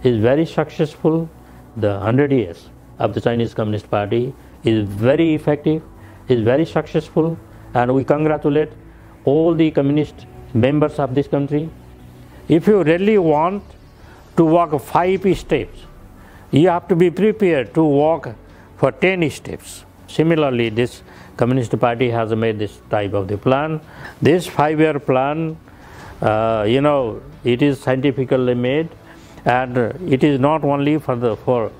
is very successful. The 100 years of the Chinese Communist Party is very effective, is very successful, and we congratulate all the communist members of this country. If you really want to walk 5 steps, you have to be prepared to walk for 10 steps. Similarly, this Communist Party has made this type of the plan. This 5-year plan, it is scientifically made, and it is not only for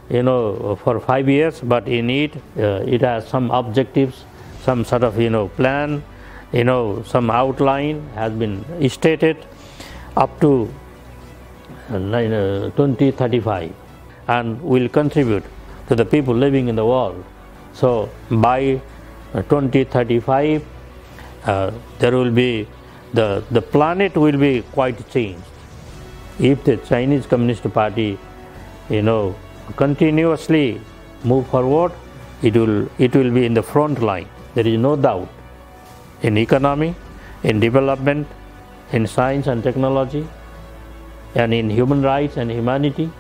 5 years, but in it, it has some objectives, some sort of plan, some outline has been stated up to 2035, and will contribute to the people living in the world. So by 2035, there will be the planet will be quite changed. If the Chinese Communist Party, continuously move forward, it will be in the front line. There is no doubt, in economy, in development, in science and technology, and in human rights and humanity,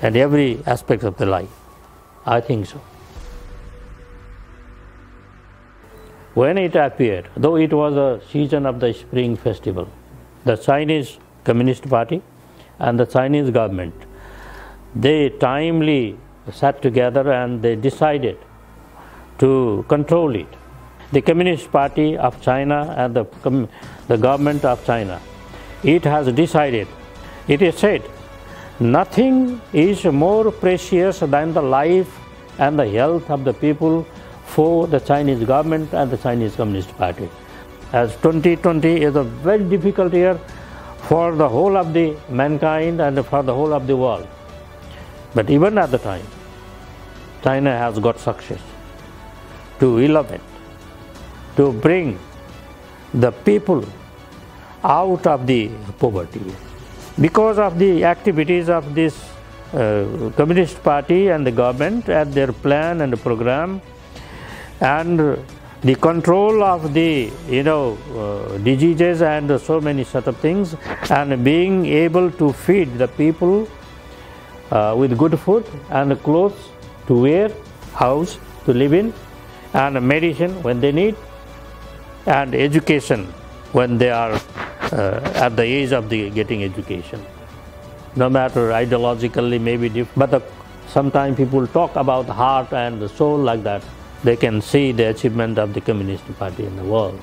and every aspect of the life. I think so. When it appeared, though it was a season of the Spring Festival, the Chinese Communist Party and the Chinese government, they timely sat together and they decided to control it. The Communist Party of China and the government of China, it has decided, it is said, nothing is more precious than the life and the health of the people for the Chinese government and the Chinese Communist Party. As 2020 is a very difficult year for the whole of the mankind and for the whole of the world. But even at the time, China has got success to elevate, to bring the people out of the poverty. Because of the activities of this Communist Party and the government and their plan and program, and the control of the diseases and so many sort of things, and being able to feed the people with good food and clothes to wear, house to live in, and medicine when they need, and education when they are at the age of getting education. No matter ideologically maybe different, but sometimes people talk about heart and the soul like that. They can see the achievement of the Communist Party in the world.